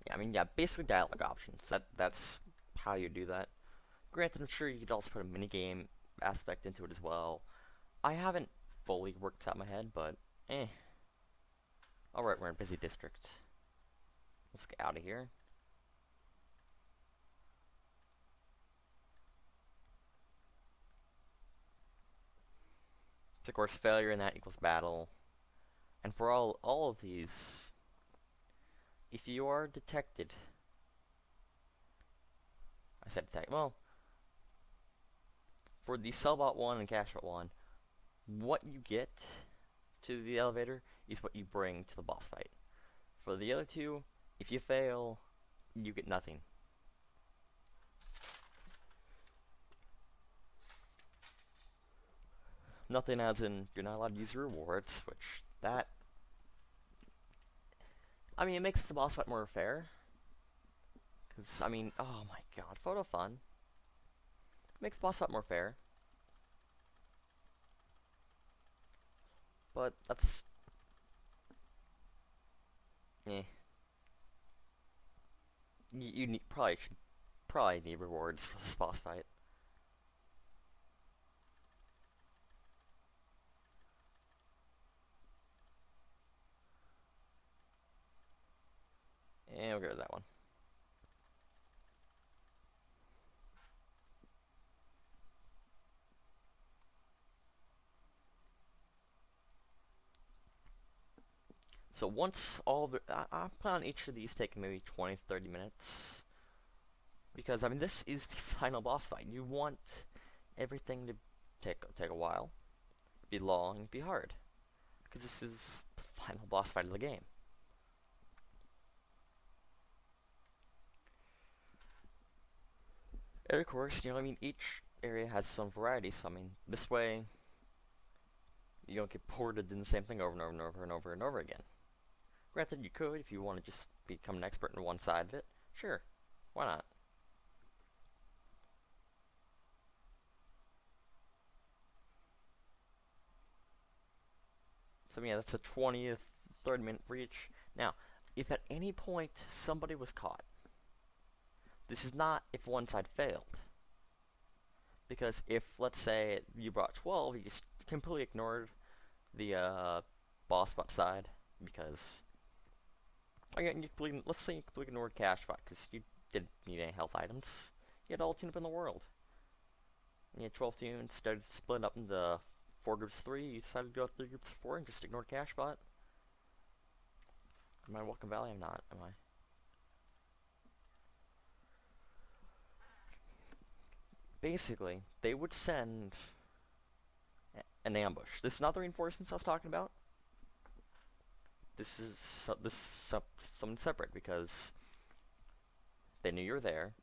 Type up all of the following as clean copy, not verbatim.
Yeah, I mean, yeah, basically dialogue options. That's how you do that. Granted, I'm sure you could also put a minigame aspect into it as well. I haven't fully worked this out in my head, but eh. Alright, we're in busy district. Let's get out of here. So, of course, failure in that equals battle. And for all of these, if you are detected, I said detect. Well, for the Sellbot one and Cashbot one, what you get to the elevator is what you bring to the boss fight. For the other two, if you fail, you get nothing. Nothing as in you're not allowed to use your rewards, which that I mean it makes the boss fight more fair. Cause I mean, oh my god, photo fun makes the boss fight more fair. But that's eh. You need, probably should probably need rewards for this boss fight. And we'll get rid of that one. So once all the I plan on each of these taking maybe 20-30 minutes. Because I mean this is the final boss fight. You want everything to take a while, be long, be hard. Because this is the final boss fight of the game. And of course, I mean, each area has some variety, so I mean, this way, you don't get bored of doing the same thing over and over and over and over and over again. Granted, you could, if you want to just become an expert in one side of it, sure, why not? So yeah, that's a 20th, 30 minute for each. Now, if at any point somebody was caught, this is not if one side failed. Because if, let's say, you brought 12, you just completely ignored the boss bot side, because again, let's say you completely ignored cash bot because you didn't need any health items. You had all the tune up in the world. And you had 12 tunes, started splitting up into 4 groups of 3. You decided to go 3 groups of 4 and just ignore cash bot. Am I in Welcome Valley? I'm not, am I? Basically, they would send an ambush. This is not the reinforcements I was talking about. This is something separate because they knew you were there,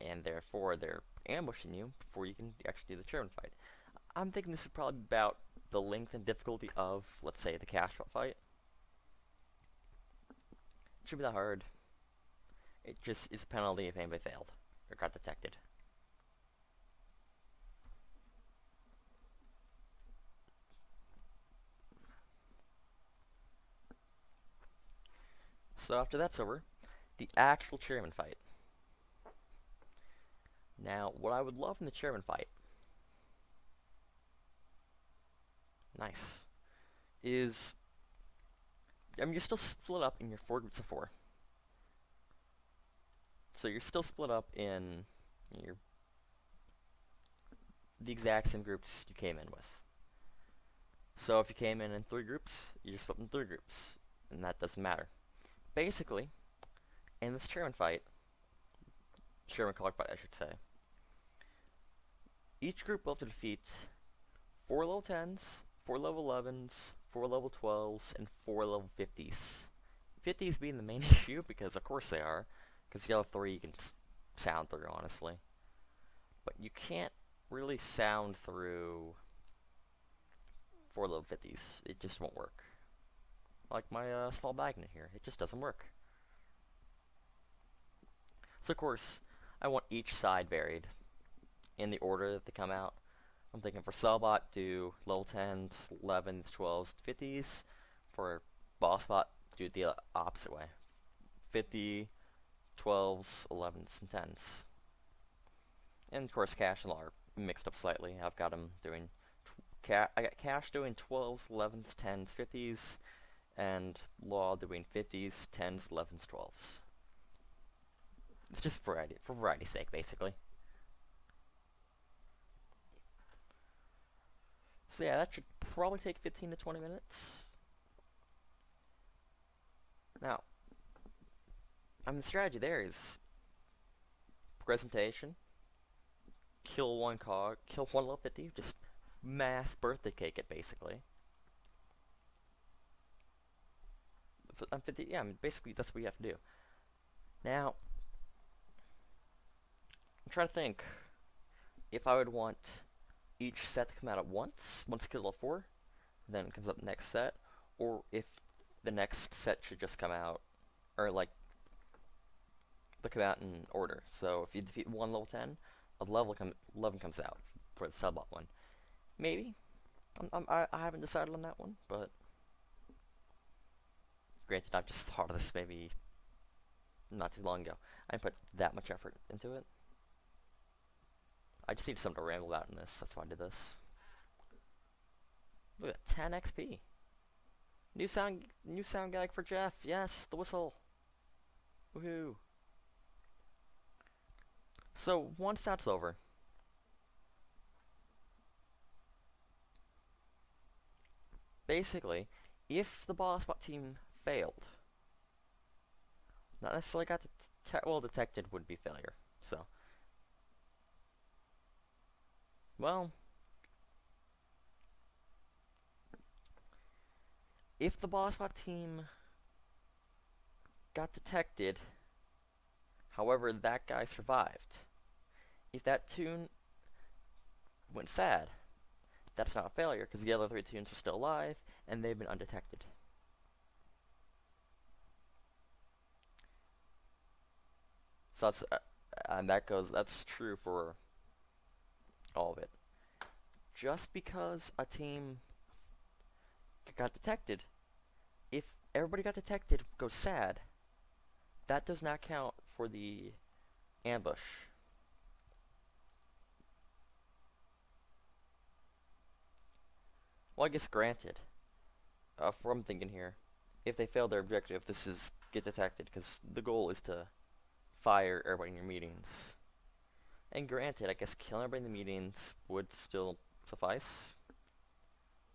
and therefore they're ambushing you before you can actually do the chairman fight. I'm thinking this is probably about the length and difficulty of, let's say, the cash fight. It shouldn't be that hard. It just is a penalty if anybody failed or got detected. So after that's over, the actual chairman fight. Now, what I would love in the chairman fight, nice, is I mean you're still split up in your 4 groups of 4. So you're still split up in your the exact same groups you came in with. So if you came in 3 groups, you just split in 3 groups, and that doesn't matter. Basically, in this Chairman color fight, I should say, each group will have to defeat 4 level 10s, 4 level 11s, 4 level 12s, and 4 level 50s. 50s being the main issue, because of course they are, because the other 3 you can sound through, honestly. But you can't really sound through 4 level 50s. It just won't work. Like my small magnet here, it just doesn't work. So of course, I want each side varied in the order that they come out. I'm thinking for Cellbot, do level 10s, 11s, 12s, 50s. For BossBot, do it the opposite way. 50, 12s, 11s, and 10s. And of course, Cash and Law are mixed up slightly. I've got them doing. I got Cash doing 12s, 11s, 10s, 50s, and Law doing 50s, 10s, 11s, 12s. It's just variety, for variety's sake, basically. So yeah, that should probably take 15 to 20 minutes. Now, the strategy there is presentation, kill one level 50, just mass birthday cake it, basically. I'm 50, yeah, I mean, basically that's what you have to do. Now, I'm trying to think if I would want each set to come out at once you kill level 4, then it comes out the next set, or if the next set should just come out, or like, they come out in order. So if you defeat one level 10, a level 11 comes out for the sub-bot one. Maybe. I haven't decided on that one, but granted, I've just thought of this maybe not too long ago. I didn't put that much effort into it. I just need something to ramble about in this. That's why I did this. Look at 10 XP. New sound gag for Jeff. Yes, the whistle. Woohoo. So once that's over, basically, if the boss bot team failed, not necessarily got detected would be failure. So, well, if the boss bot team got detected, however, that guy survived. If that toon went sad, that's not a failure, because the other 3 toons are still alive, and they've been undetected. So that's, and that's true for all of it. Just because a team got detected, if everybody got detected, goes sad, that does not count for the ambush. Well, I guess granted, from what I'm thinking here, if they fail their objective, get detected, because the goal is to fire everybody in your meetings. And granted, I guess killing everybody in the meetings would still suffice,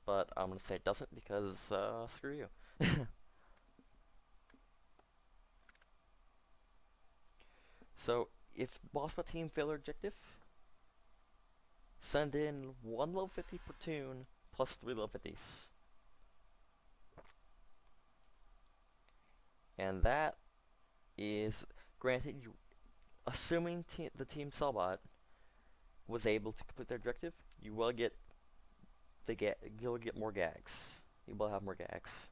but I'm gonna say it doesn't because screw you. So if boss bot team fail their objective, send in 1 level 50 platoon plus 3 level 50s. And that is, granted, assuming the team Cellbot was able to complete their objective, you'll get more gags. You will have more gags.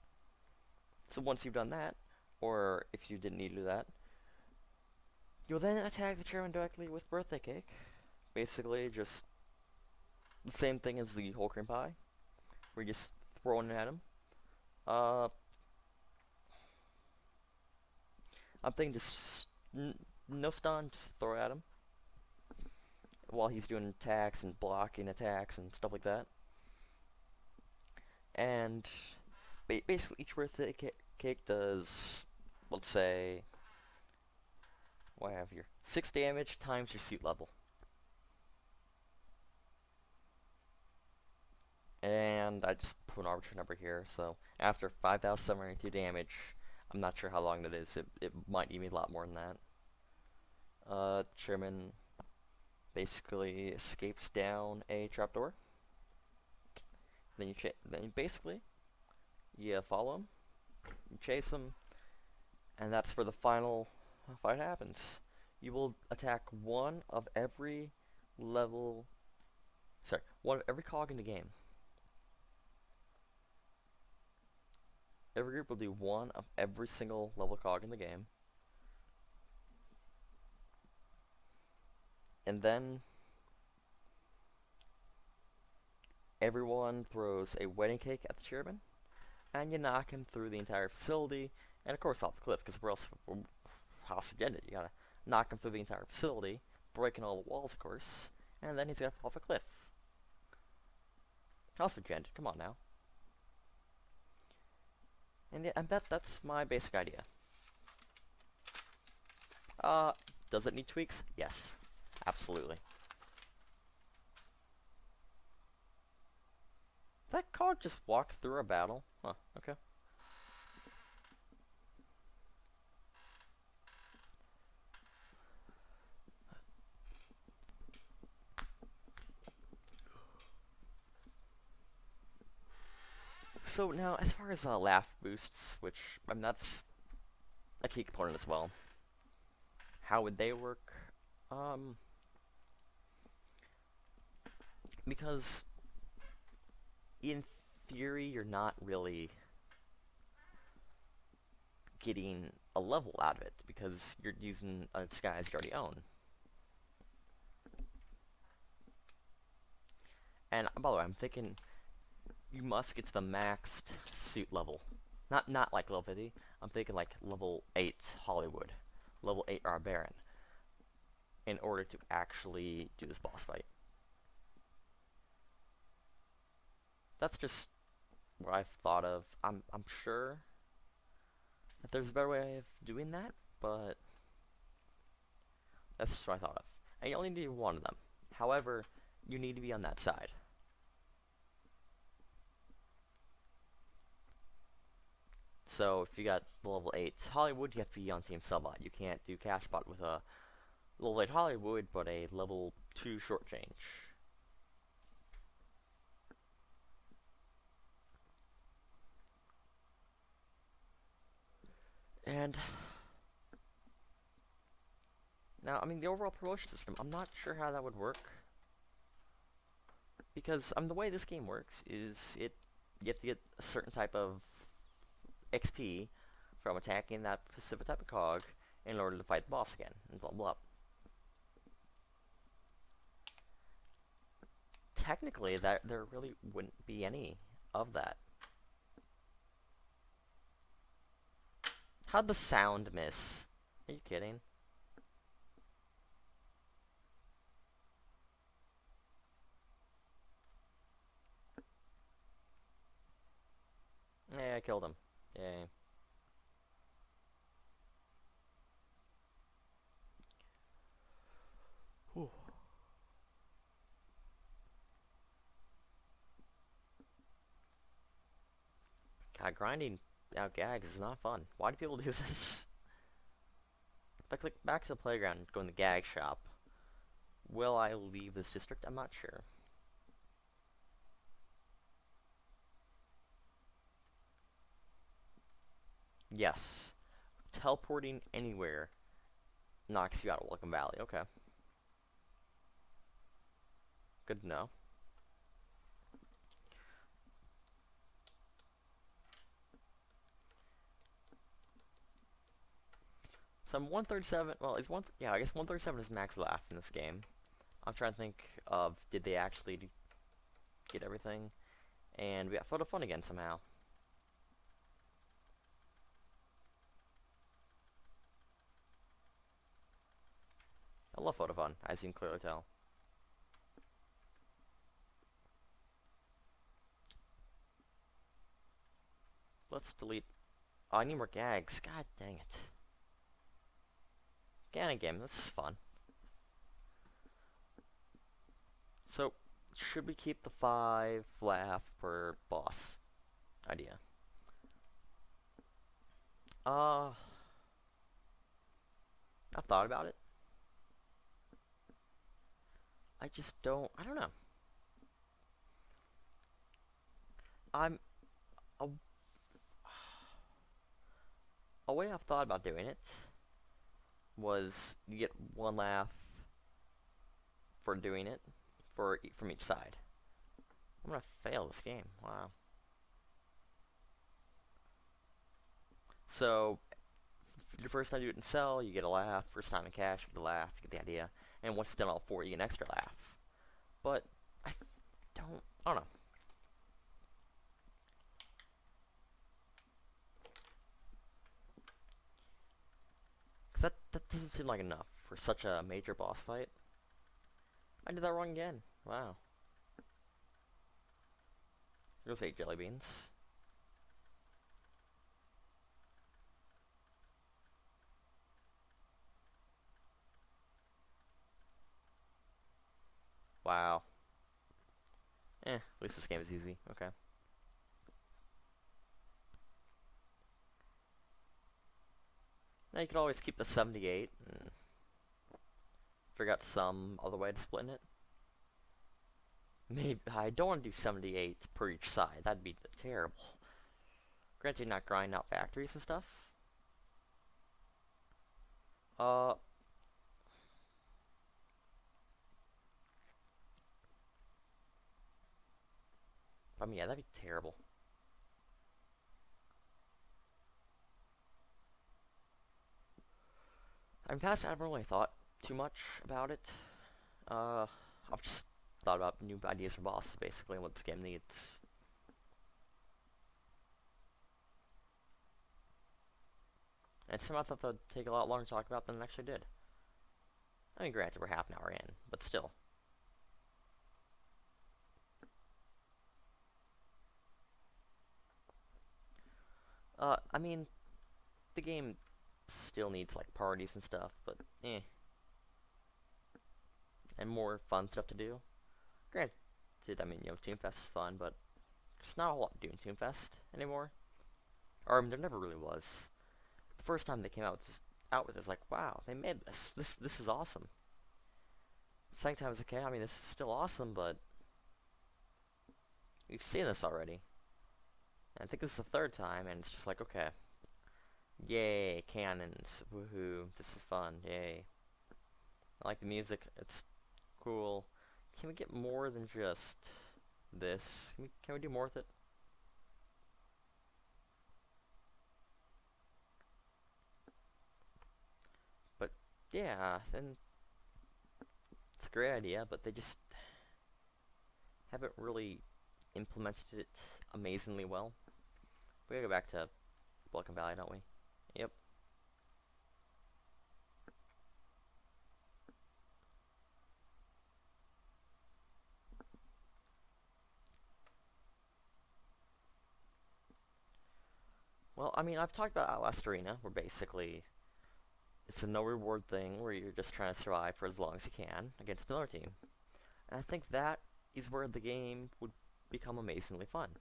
So once you've done that, or if you didn't need to do that, you'll then attack the chairman directly with birthday cake. Basically, just the same thing as the whole cream pie, where you're just throwing it at him. I'm thinking just no stun, just throw it at him while he's doing attacks and blocking attacks and stuff like that. And basically, each birthday cake does, let's say, what do I have here? 6 damage times your suit level. And I just put an arbitrary number here, so after 5,792 damage, I'm not sure how long that is. It might need me a lot more than that. Chairman basically escapes down a trapdoor. Then you basically follow him, you chase him, and that's where the final fight happens. You will attack one of every cog in the game. Every group will do one of every single level cog in the game. And then everyone throws a wedding cake at the chairman, and you knock him through the entire facility, and of course off the cliff, because hostage ended. You gotta knock him through the entire facility, breaking all the walls, of course, and then he's gonna fall off a cliff. Hostage ended. Come on now. And yeah, that's my basic idea. Does it need tweaks? Yes, absolutely. That cog just walked through a battle? Huh, okay. So now, as far as laugh boosts, which, I mean, that's a key component as well. How would they work? Because in theory, you're not really getting a level out of it because you're using a disguise you already own. And by the way, I'm thinking you must get to the maxed suit level. Not like level 50. I'm thinking like level 8 Hollywood, level 8 Barbarian, in order to actually do this boss fight. That's just what I've thought of. I'm sure that there's a better way of doing that, but that's just what I thought of. And you only need one of them. However, you need to be on that side. So if you got level 8 Hollywood, you have to be on Team Subbot. You can't do Cashbot with a level 8 Hollywood, but a level 2 short change. And now, I mean, the overall promotion system, I'm not sure how that would work. Because the way this game works is you have to get a certain type of XP from attacking that specific type of cog in order to fight the boss again, and blah blah. Technically, there really wouldn't be any of that. How'd the sound miss? Are you kidding? Yeah, I killed him. Yay. Whew. God, grinding out gags is not fun. Why do people do this? If I click back to the playground and go in the gag shop, will I leave this district? I'm not sure. Yes. Teleporting anywhere knocks you out of Welcome Valley. Okay. Good to know. So I'm 137. Well, is one? Yeah, I guess 137 is max laugh in this game. I'm trying to think of did they actually get everything? And we got photo fun again somehow. I love photo fun, as you can clearly tell. Let's delete. Oh, I need more gags. God dang it. Again, game. This is fun. So, should we keep the 5 laugh per boss idea? I've thought about it. I just don't. I don't know. A way I've thought about doing it was you get 1 laugh for doing it from each side. I'm gonna fail this game. Wow. So your first time you do it in Cell, you get a laugh. First time in Cash, you get a laugh. You get the idea. And once it's done all 4, you get an extra laugh. But I don't know. Cause that doesn't seem like enough for such a major boss fight. I did that wrong again. Wow. Here goes 8 jelly beans. Wow. At least this game is easy. Okay. Now you could always keep the 78 and figure out some other way to split it. Maybe I don't want to do 78 per each side. That'd be terrible. Granted, not grind out factories and stuff. I mean, yeah, that'd be terrible. I mean, past I haven't really thought too much about it. I've just thought about new ideas for bosses, basically, and what this game needs. And somehow I thought that'd take a lot longer to talk about than it actually did. I mean, granted, we're half an hour in, but still. I mean, the game still needs, like, parties and stuff, but eh. And more fun stuff to do. Granted, I mean, Toonfest is fun, but there's not a whole lot doing Toonfest anymore. Or, I mean, there never really was. The first time they came out with this, like, wow, they made this. This is awesome. Second time was okay. I mean, this is still awesome, but we've seen this already. And I think this is the third time, and it's just like, okay, yay, cannons, woohoo, this is fun, yay. I like the music. It's cool. Can we get more than just this? Can we do more with it? But yeah, then it's a great idea, but they just haven't really implemented it amazingly well. We gotta go back to Silicon Valley, don't we? Yep. Well, I mean, I've talked about Outlast Arena, where basically it's a no reward thing where you're just trying to survive for as long as you can against another team. And I think that is where the game would become amazingly fun.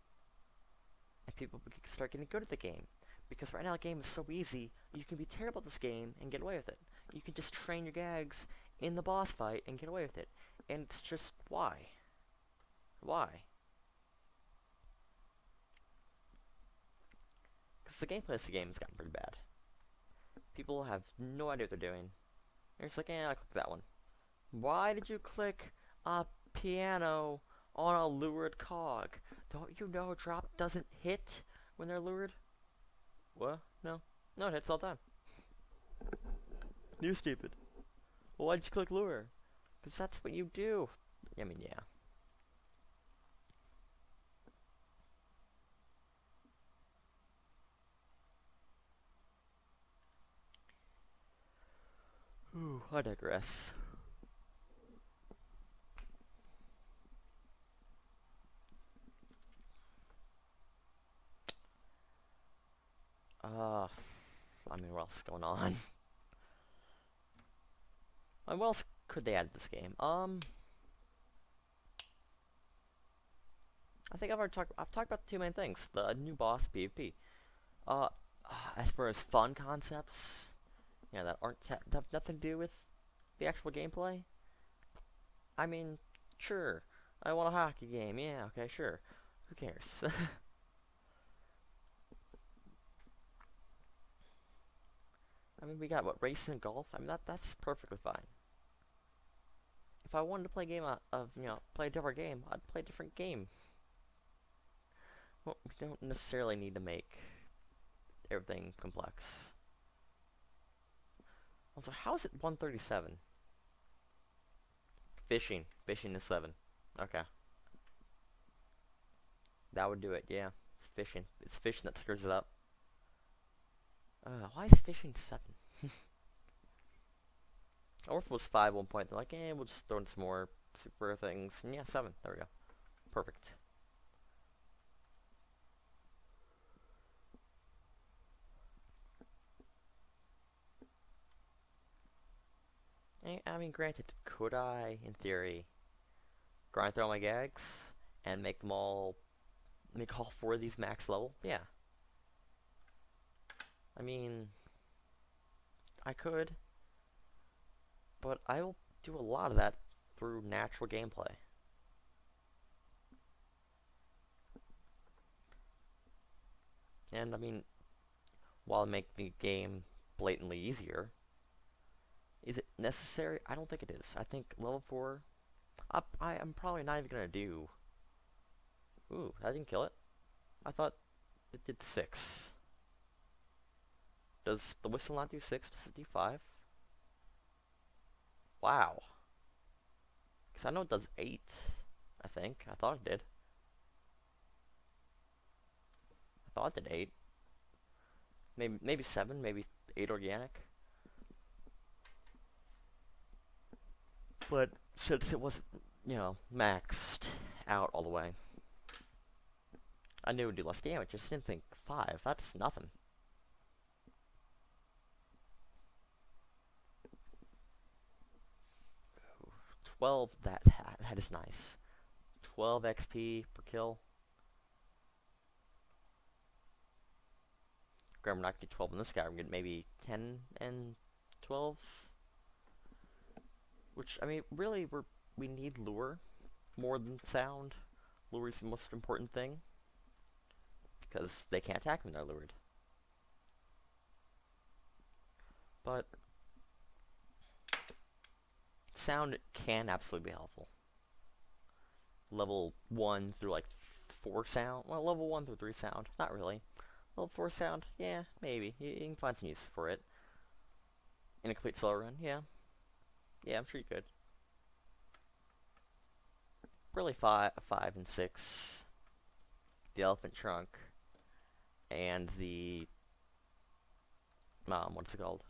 And people would start getting good at the game. Because right now the game is so easy, you can be terrible at this game and get away with it. You can just train your gags in the boss fight and get away with it. And it's just, why? Why? Because the gameplay of the game has gotten pretty bad. People have no idea what they're doing. They're just like, I clicked that one. Why did you click a piano on a lured cog? Don't you know drop doesn't hit when they're lured? What? No. No, it hits all the time. You stupid. Well, why'd you click lure? Because that's what you do. I mean, yeah. Ooh, I digress. I mean, what else is going on? I mean, what else could they add to this game? I think I've talked about the two main things. The new boss, PvP. As far as fun concepts, that aren't have nothing to do with the actual gameplay. I mean, sure. I want a hockey game. Yeah, okay, sure. Who cares? I mean, we got, what, racing and golf? I mean, that's perfectly fine. If I wanted to play a game play a different game, I'd play a different game. Well, we don't necessarily need to make everything complex. Also, how is it 137? Fishing. Fishing is 7. Okay. That would do it, yeah. It's fishing. It's fishing that screws it up. Why is fishing 7? Or if it was 5 at one point, they're like, we'll just throw in some more super things. And yeah, 7. There we go. Perfect. I mean, granted, could I, in theory, grind through all my gags and make all 4 of these max level? Yeah. I mean, I could, but I will do a lot of that through natural gameplay. And I mean, while it makes the game blatantly easier, is it necessary? I don't think it is. I think level 4, I'm probably not even going to do... Ooh, that didn't kill it. I thought it did 6. Does the whistle not do 6? Does it do 5? Wow. Because I know it does 8, I think. I thought it did. I thought it did 8. Maybe 7, maybe 8 organic. But since it wasn't, maxed out all the way, I knew it would do less damage. I just didn't think 5. That's nothing. Ooh, 12, that is nice. 12 XP per kill. Granted, we're not going to get 12 in this guy. We're going to get maybe 10 and 12. Which, I mean, really, we need lure more than sound. Lure is the most important thing, because they can't attack when they're lured. But sound can absolutely be helpful. Level 1 through like 4 sound. Well, level 1 through 3 sound. Not really. Level 4 sound, yeah, maybe. You can find some use for it. In a complete solo run, yeah. Yeah, I'm sure you could. Really 5 and 6. The elephant trunk. And the... what's it called?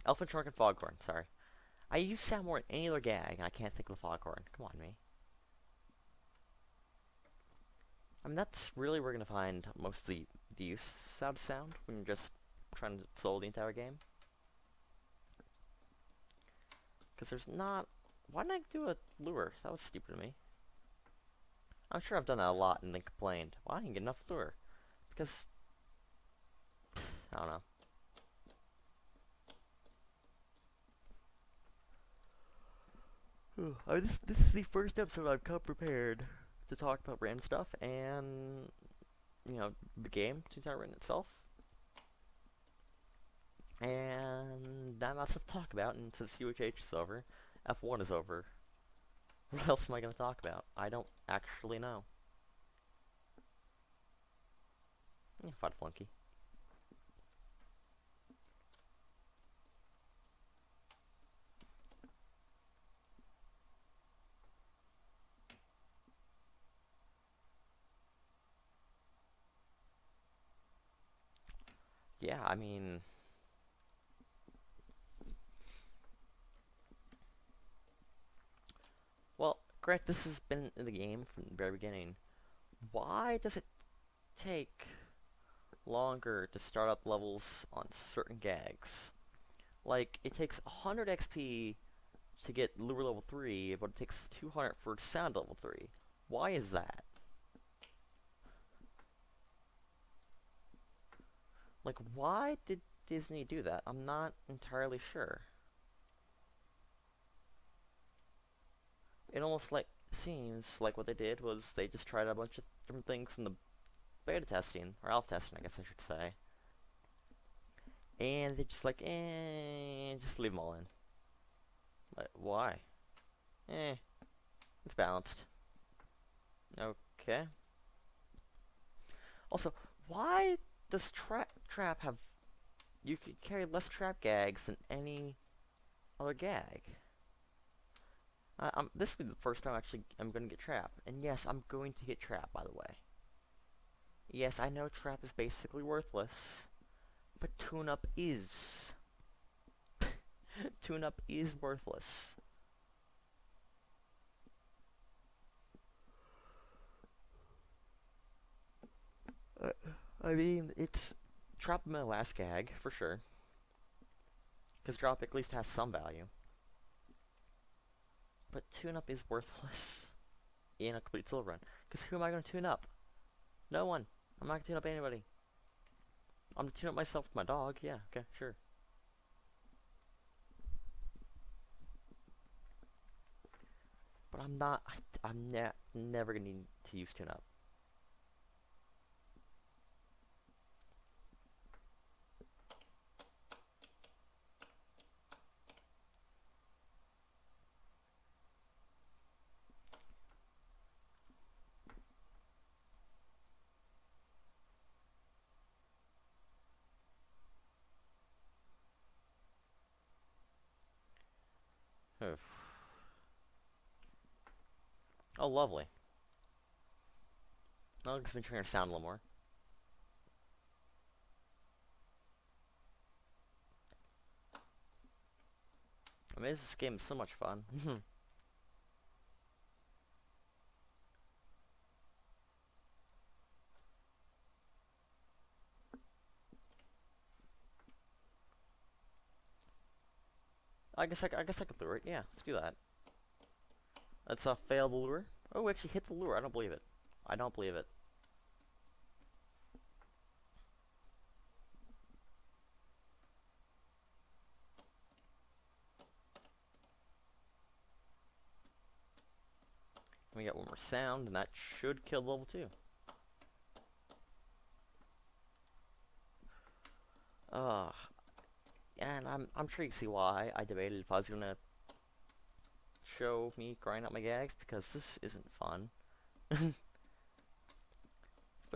Elephant trunk and foghorn, sorry. I use sound more in any other gag, and I can't think of a foghorn. Come on, me. I mean, that's really where we're going to find most of the use out of sound when you're just trying to solo the entire game. Because there's not... Why didn't I do a lure? That was stupid of me. I'm sure I've done that a lot and then complained. Why didn't I get enough lure? Because... I don't know. I mean, this is the first episode I've come prepared to talk about random stuff and, the game, Toontown Rewritten itself. And not much stuff to talk about, and since UHH is over, F1 is over. What else am I going to talk about? I don't actually know. Yeah, Fight Flunky. Yeah, I mean... Well, Grant, this has been in the game from the very beginning. Why does it take longer to start up levels on certain gags? Like, it takes 100 XP to get lure level 3, but it takes 200 for sound level 3. Why is that? Like, why did Disney do that? I'm not entirely sure. It almost seems like what they did was they just tried a bunch of different things in the beta testing, or alpha testing, I guess I should say. And they just just leave them all in. But why? It's balanced. Okay. Also, why does trap have... You could carry less trap gags than any other gag. This will be the first time I'm going to get trap. And yes, I'm going to get trap, by the way. Yes, I know trap is basically worthless, but tune-up is. Tune-up is worthless. I mean, it's drop in my last gag, for sure. Because drop at least has some value. But tune-up is worthless in a complete solo run. Because who am I going to tune up? No one. I'm not going to tune up anybody. I'm going to tune up myself with my dog. Yeah, okay, sure. But I'm not. I'm never going to need to use tune-up. Oh, lovely. I'll just been trying to sound a little more. I mean, this game is so much fun. I guess I could lure it. Yeah, let's do that. Let's fail the lure. Oh, we actually hit the lure. I don't believe it. I don't believe it. We got one more sound, and that should kill level 2. And I'm sure you can see why I debated if I was gonna show me grinding out my gags, because this isn't fun. Especially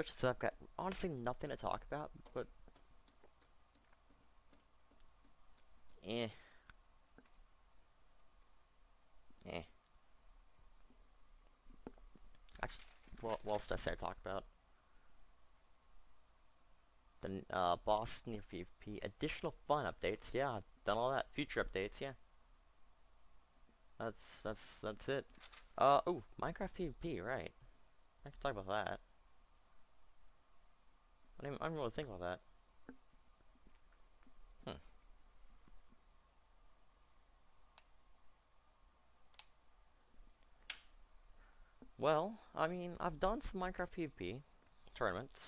since I've got honestly nothing to talk about, but eh. Eh. Actually, what else did I say I talk about? The boss near PvP, additional fun updates, yeah, I've done all that. Future updates, yeah. That's it. Oh, Minecraft PvP, right. I can talk about that. I didn't really think about that. Well, I mean, I've done some Minecraft PvP tournaments.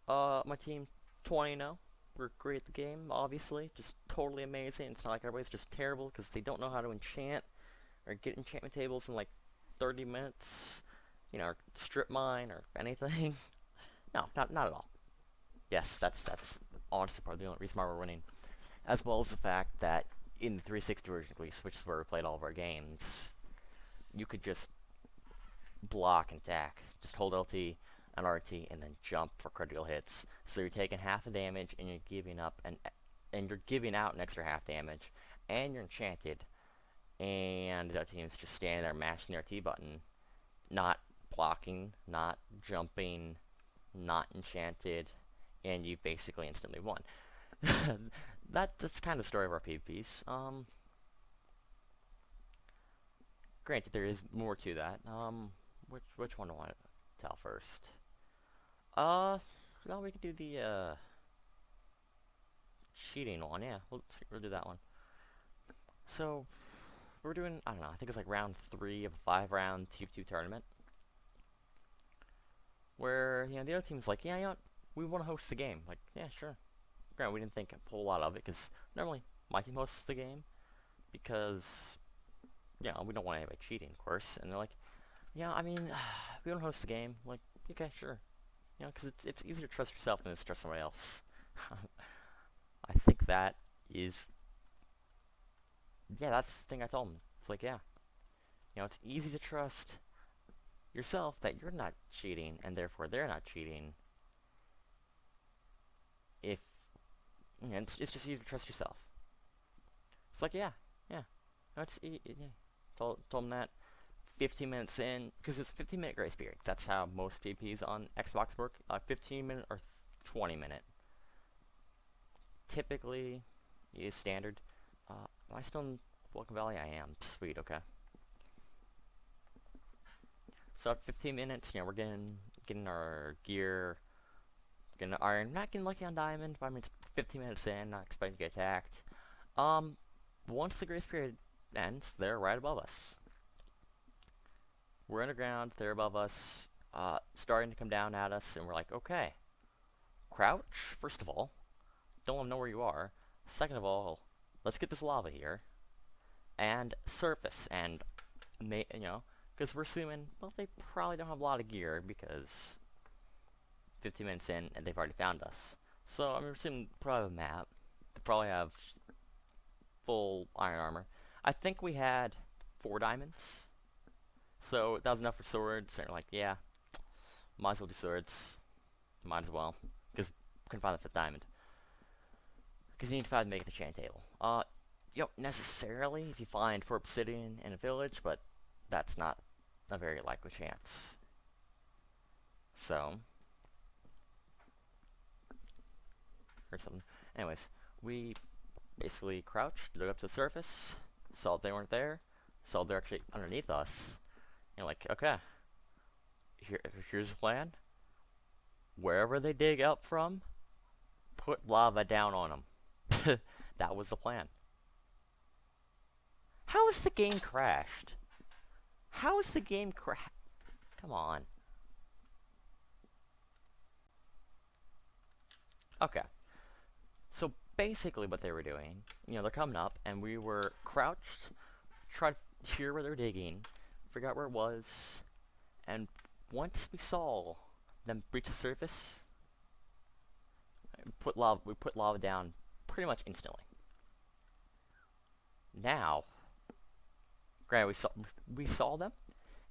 My team 20-0. We're great at the game, obviously. Just totally amazing. It's not like everybody's just terrible because they don't know how to enchant or get enchantment tables in like 30 minutes. You know, or strip mine or anything. No, not at all. Yes, that's honestly probably the only reason why we're winning. As well as the fact that in the 360 version at least, which is where we played all of our games, you could just block and attack. Just hold LT and RT and then jump for critical hits. So you're taking half the damage and you're giving up and you're giving out an extra half damage, and you're enchanted, and the other team's just standing there mashing the RT button, not blocking, not jumping, not enchanted, and you've basically instantly won. That's kind of the story of our PvPs. Granted, there is more to that. Which one do I want to tell first? No, we can do the cheating one. Yeah, we'll do that one. So we're doing, I don't know, I think it's like round 3 of a 5-round TF2 tournament, where the other team's like, yeah, we want to host the game. Like, yeah, sure. Granted, we didn't think a whole lot of it because normally my team hosts the game because we don't want anybody cheating, of course. And they're like, yeah, I mean, we don't host the game. Like, okay, sure. Because it's easier to trust yourself than to trust somebody else. I think that is, that's the thing I told them. It's like, yeah, it's easy to trust yourself that you're not cheating, and therefore they're not cheating. If it's just easy to trust yourself. It's like, yeah. Told them that. 15 minutes in, because it's a 15-minute grace period. That's how most PvPs on Xbox work. 15-minute or 20-minute. Typically, is standard. Am I still in Welcome Valley? I am. Sweet, okay. So at 15 minutes, you know, we're getting our gear, getting iron. Not getting lucky on diamond, but I mean, it's 15 minutes in, not expecting to get attacked. Once the grace period ends, they're right above us. We're underground, they're above us, starting to come down at us, and we're like, okay. Crouch, first of all. Don't let them know where you are. Second of all, let's get this lava here. And surface, and, you know, because we're assuming, well, they probably don't have a lot of gear, because 15 minutes in, and they've already found us. So, I'm assuming they probably have a map. They probably have full iron armor. I think we had 4 diamonds. So, that was enough for swords. And we're like, yeah, might as well do swords. Might as well. Because we couldn't find the 5th diamond. Because you need to find make an enchant table. You don't necessarily if you find 4 obsidian in a village, but that's not a very likely chance. So, or something. Anyways, we basically crouched, looked up to the surface, saw they weren't there, saw they're actually underneath us. And you're like, okay, here's the plan. Wherever they dig up from, put lava down on them. That was the plan. How is the game crashed? How is the game crashed? Come on. Okay. So basically what they were doing, you know, they're coming up, and we were crouched, tried to hear where they're digging, figure out where it was, and once we saw them breach the surface, we put lava down pretty much instantly. Now, granted, we saw them.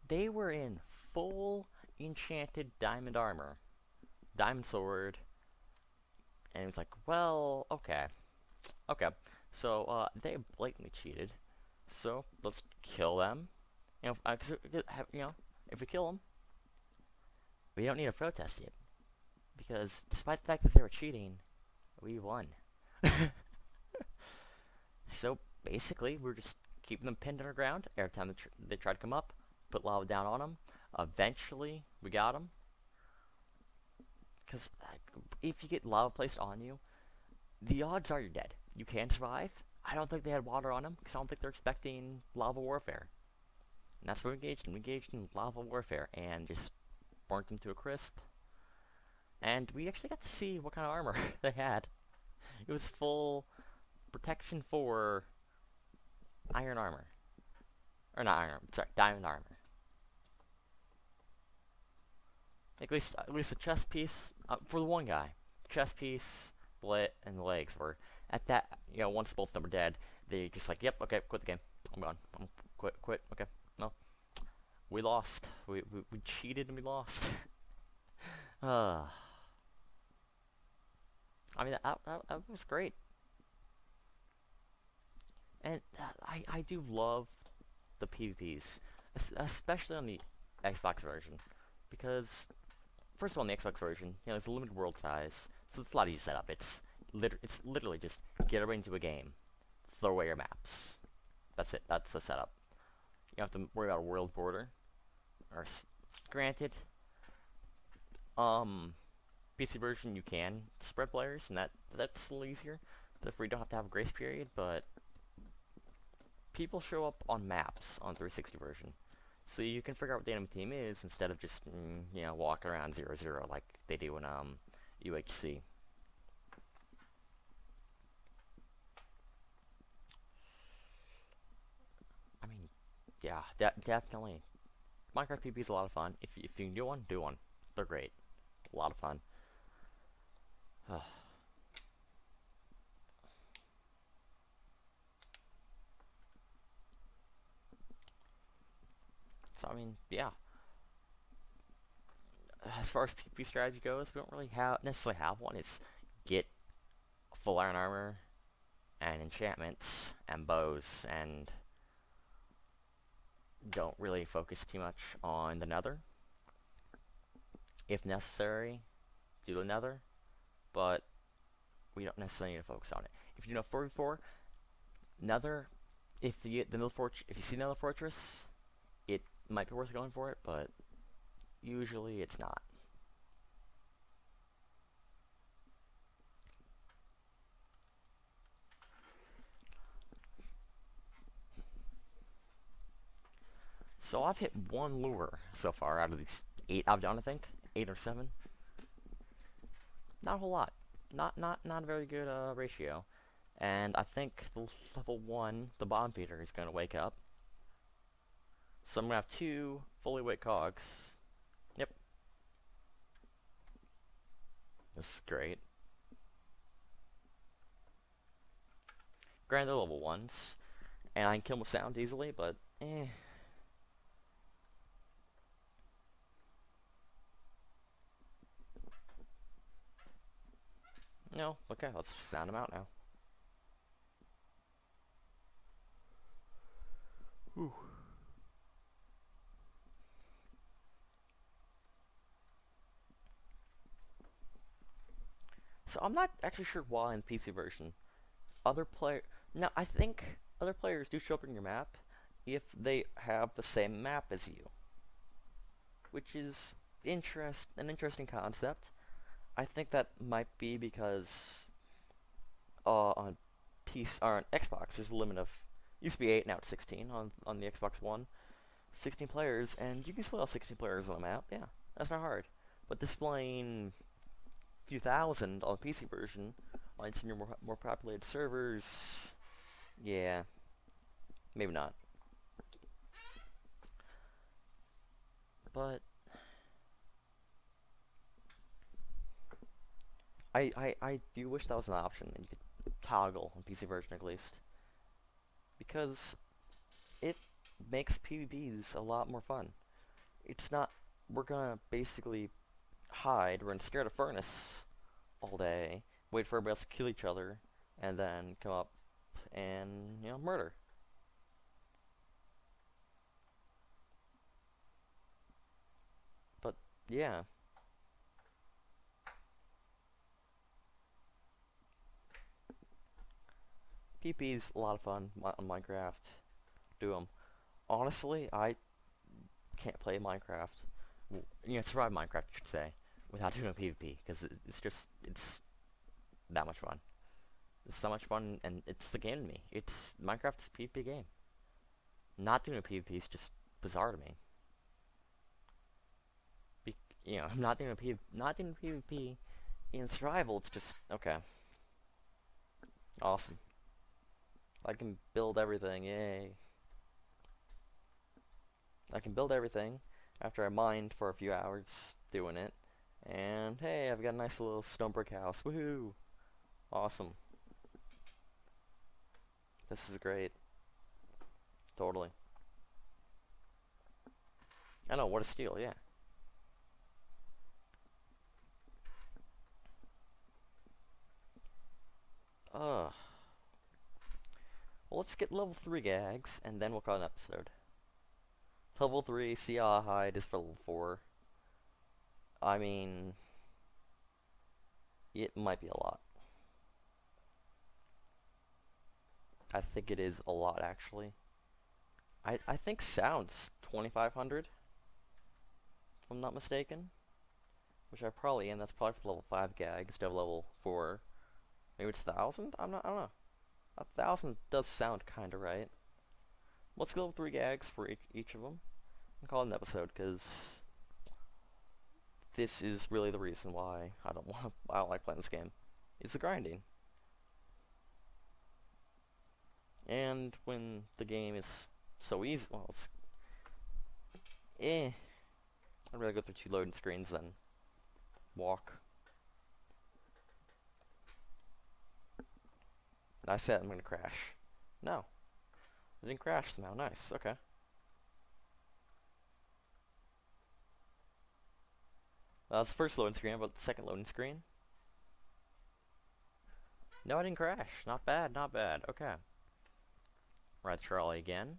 They were in full enchanted diamond armor, diamond sword, and it was like, well, okay. So they blatantly cheated. So let's kill them. You know, if we kill them, we don't need to protest it, because despite the fact that they were cheating, we won. So basically, we're just keeping them pinned underground. Every time they try to come up, put lava down on them. Eventually, we got them. Because if you get lava placed on you, the odds are you're dead. You can survive. I don't think they had water on them, because I don't think they're expecting lava warfare. And that's what we engaged in. We engaged in lava warfare and just burnt them to a crisp. And we actually got to see what kind of armor they had. It was full protection for iron armor. Or not iron, sorry, diamond armor. At least the chest piece, for the one guy, chest piece, split, and the legs were at that, you know, once both of them were dead, they just like, yep, okay, quit the game. I'm gone. Quit, okay, no. We lost. We cheated and we lost. I mean, that was great. And I do love the PvPs, especially on the Xbox version, because first of all, on the Xbox version, you know, it's a limited world size, so it's a lot easier to set up. It's literally just get everybody into a game, throw away your maps. That's it. That's the setup. You don't have to worry about a world border. Or granted, PC version you can spread players, and that's a little easier. Therefore, you don't have to have a grace period, but people show up on maps on 360 version, so you can figure out what the enemy team is instead of just you know, walking around 0-0 like they do in UHC. I mean, yeah, definitely. Minecraft PvP is a lot of fun. If you can do one. They're great. A lot of fun. So, I mean, yeah. As far as PvP strategy goes, we don't really necessarily have one. It's get full iron armor, and enchantments, and bows, and don't really focus too much on the nether. If necessary, do the nether, but we don't necessarily need to focus on it. If you know 4v4, nether, if you see another fortress, it might be worth going for it, but usually it's not. So I've hit one lure so far out of these 8 I've done, I think. 8 or 7. Not a whole lot. Not a very good ratio. And I think the level 1, the bomb feeder, is going to wake up. So I'm going to have 2 fully awake cogs. Yep. This is great. Granted, they're level 1s. And I can kill them with sound easily, but eh. No, okay, let's sound them out now. Whew. So I'm not actually sure why in the PC version now I think other players do show up in your map if they have the same map as you, which is an interesting concept. I think that might be because on PC or on Xbox there's a limit of used to be 8, now it's 16 on the Xbox One. 16 players, and you can still have 16 players on the map. Yeah, that's not hard. But displaying a few thousand on the PC version on some of your more populated servers, yeah, maybe not. But I do wish that was an option and you could toggle on PC version at least, because it makes PvPs a lot more fun. It's not, we're gonna basically hide, we're gonna stare at a furnace all day, wait for everybody else to kill each other, and then come up and, you know, murder. But, yeah. PvP's a lot of fun on Minecraft. Do them. Honestly, I can't play Minecraft. You know, survive Minecraft, I should say, without doing a PvP, because it's that much fun. It's so much fun, and it's the game to me. Minecraft's a PvP game. Not doing a PvP is just bizarre to me. You know, I'm not doing a PvP in survival. It's just okay. Awesome. I can build everything. Yay. I can build everything after I mined for a few hours doing it. And hey, I've got a nice little stone brick house. Woohoo! Awesome. This is great. Totally. I know, what a steal, yeah. Well, let's get level 3 gags, and then we'll call an episode. Level 3, see how hide is for level 4. I mean, it might be a lot. I think it is a lot, actually. I think sound's 2,500, if I'm not mistaken. Which I probably am. That's probably for level 5 gags instead of level 4. Maybe it's 1,000? I don't know. 1,000 does sound kinda right. Let's go level 3 gags for each of them. And call it an episode, because this is really the reason why I don't like playing this game. It's the grinding. And when the game is so easy, well, it's I'd rather go through 2 loading screens than walk. I said I'm gonna crash. No. I didn't crash somehow. Nice. Okay. That's the first loading screen, but the second loading screen. No, I didn't crash. Not bad, not bad. Okay. Ride trolley again.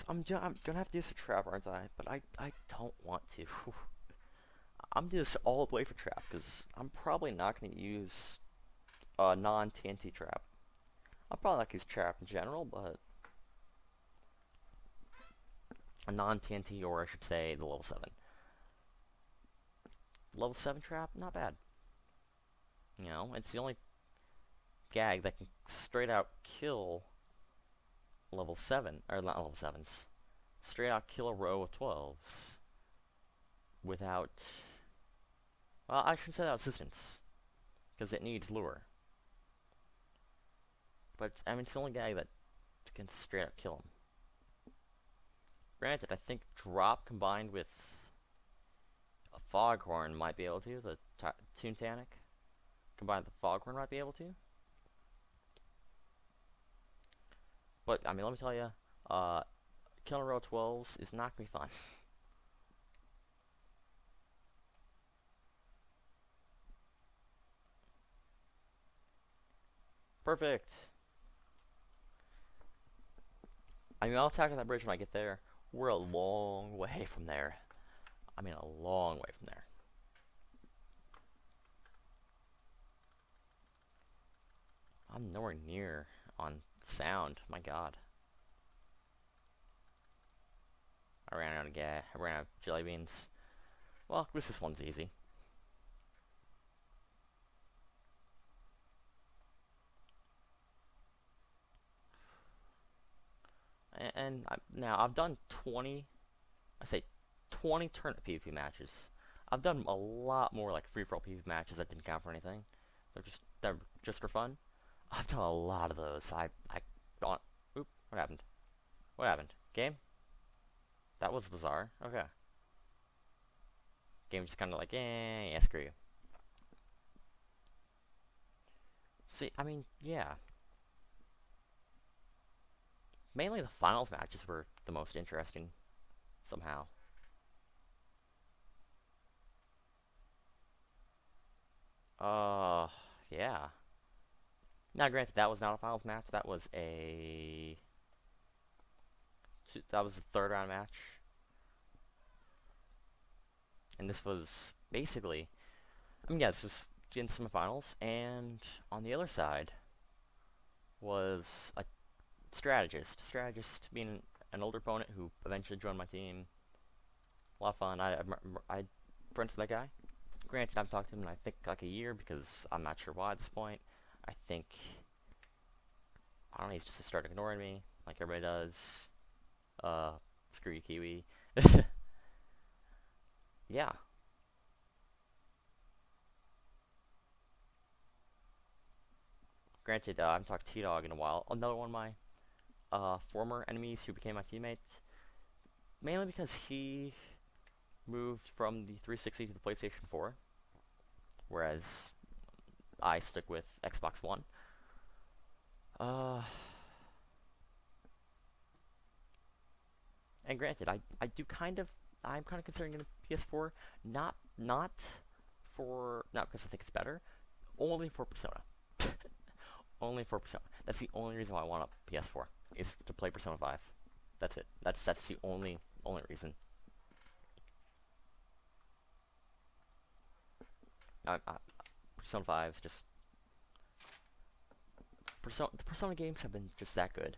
I'm gonna have to use a trap, aren't I? But I don't want to. I'm just all the way for trap because I'm probably not gonna use a non-TNT trap. I'm probably not gonna use trap in general, but a non-TNT, or I should say the level 7. Level 7 trap, not bad. You know, it's the only gag that can straight out kill level 7, or not level 7s. Straight out kill a row of 12s without, well, I shouldn't say without assistance, because it needs lure. But, I mean, it's the only gag that can straight out kill him. Granted, I think drop combined with a foghorn might be able to, the Toontown combined with the foghorn might be able to. But, I mean, let me tell you, killing a row of 12s is not going to be fun. Perfect. I mean, I'll attack that bridge when I get there. We're a long way from there. I mean, a long way from there. I'm nowhere near on sound. My God. I ran out of gas. I ran out of jelly beans. Well, this one's easy. And now I've done 20. I say 20 tournament PvP matches. I've done a lot more like free-for-all PvP matches that didn't count for anything. They're just for fun. I've done a lot of those. I don't. Oop! What happened? What happened? Game? That was bizarre. Okay. Game's just kind of like, yeah, screw you. See, I mean, yeah. Mainly the finals matches were the most interesting, somehow. Yeah. Now, granted, that was not a finals match. That was a third round match, and this was basically, I mean, yeah, this was in semifinals, and on the other side was a strategist. Strategist being an older opponent who eventually joined my team. A lot of fun. I friends with that guy. Granted, I've talked to him in I think like a year because I'm not sure why at this point. I think, I don't know, he's just started ignoring me like everybody does. Screw you, Kiwi. Yeah. Granted, I haven't talked to T-Dog in a while. Another one of my former enemies who became my teammate. Mainly because he moved from the 360 to the PlayStation 4. Whereas I stick with Xbox One. And granted, I'm kind of considering getting a PS4, not because I think it's better, only for Persona. Only for Persona. That's the only reason why I want a PS4 is to play Persona 5. That's it. That's the only reason. Persona 5 is just the Persona games have been just that good.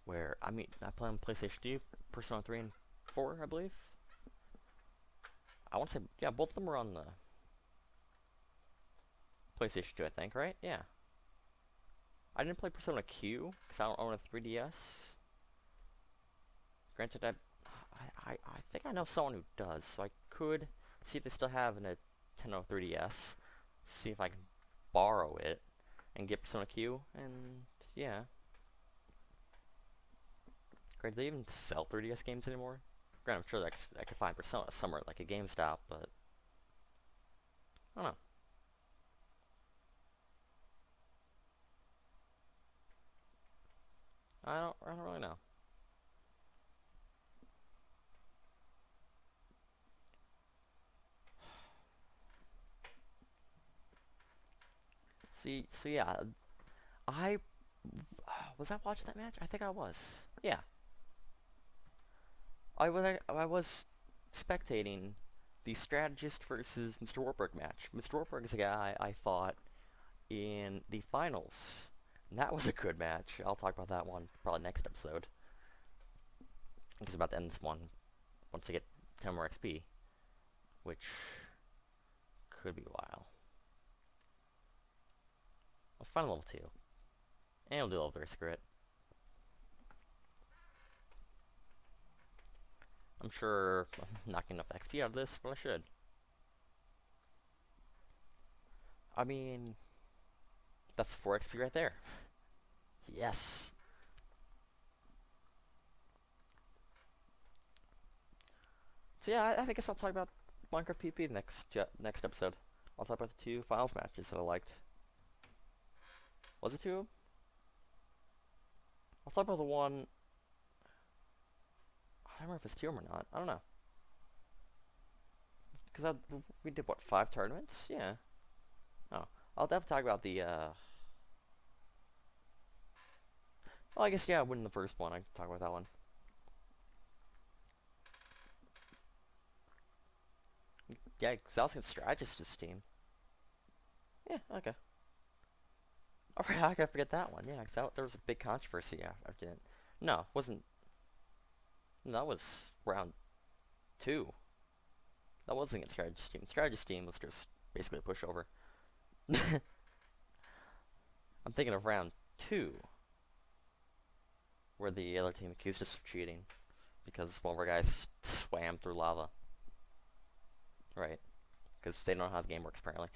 Where I mean, I play on PlayStation 2, Persona 3 and 4, I believe. I want to say, yeah, both of them were on the PlayStation 2, I think, right? Yeah. I didn't play Persona Q because I don't own a 3DS. Granted, I think I know someone who does, so I could see if they still have a Nintendo 3DS. See if I can borrow it and get Persona Q, and yeah. Great, do they even sell 3DS games anymore? Granted, I'm sure that I could find Persona somewhere like a GameStop, but I don't know. I don't really know. See, so yeah, I was I watching that match? I think I was. Yeah. I was spectating the strategist versus Mr. Warburg match. Mr. Warburg is a guy I fought in the finals. And that was a good match. I'll talk about that one probably next episode. I'm just about to end this one once I get 10 more XP, which could be a while. Let's find level 2. And we'll do level 3 secret. I'm sure I'm not getting enough XP out of this, but I should. I mean, that's 4 XP right there. Yes. So yeah, I guess I'll talk about Minecraft PP next episode. I'll talk about the 2 finals matches that I liked. Was it 2 of them? I'll talk about the one. I don't remember if it's 2 of them or not. I don't know. Because we did what, 5 tournaments? Yeah. Oh, I'll definitely talk about the. Well, I guess yeah, I win the first one. I can talk about that one. Yeah, because I was against Strategist's team. Yeah, okay. Alright, I gotta forget that one. Yeah, because there was a big controversy after that. No, wasn't. No, that was round 2. That wasn't against Strategist's team. Strategist's team was just basically a pushover. I'm thinking of round 2, where the other team accused us of cheating because one of our guys swam through lava. Right. Because they don't know how the game works, apparently.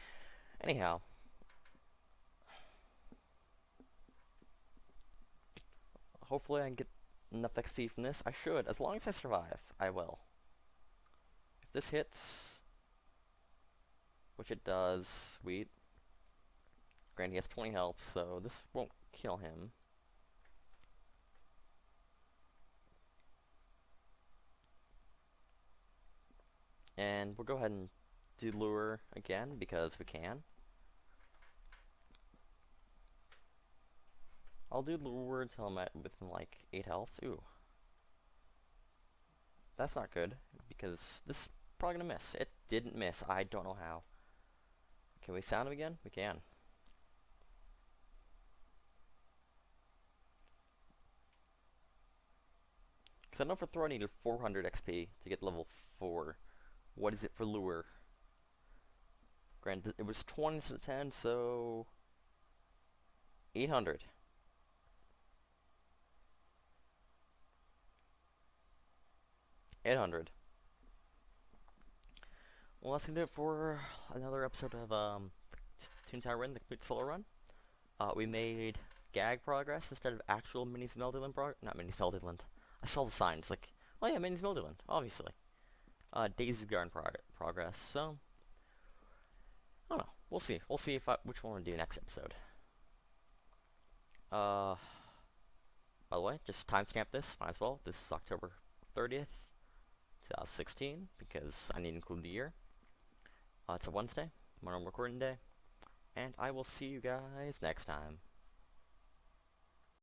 Anyhow. Hopefully I can get enough XP from this. I should. As long as I survive, I will. If this hits, which it does, sweet. Granted, he has 20 health, so this won't kill him. And we'll go ahead and do lure again, because we can. I'll do lure until I'm at within like 8 health. Ooh. That's not good, because this is probably gonna miss. It didn't miss. I don't know how. Can we sound him again? We can. Because I know for throw I needed 400 XP to get level 4. What is it for lure? Granted, it was 20 instead of 10, so 800. $800. Well, that's gonna do it for another episode of Toontown Rewritten, the complete solo run. We made gag progress instead of actual Minis Meldyland not Minis Meldyland. I saw the signs like, oh yeah, Minis Meldyland, obviously. Daisy Garden progress. So I don't know. We'll see. We'll see if which one we'll do next episode. By the way, just timestamp this. Might as well. This is October 30th, 2016, because I need to include the year. It's a Wednesday, my recording day, and I will see you guys next time.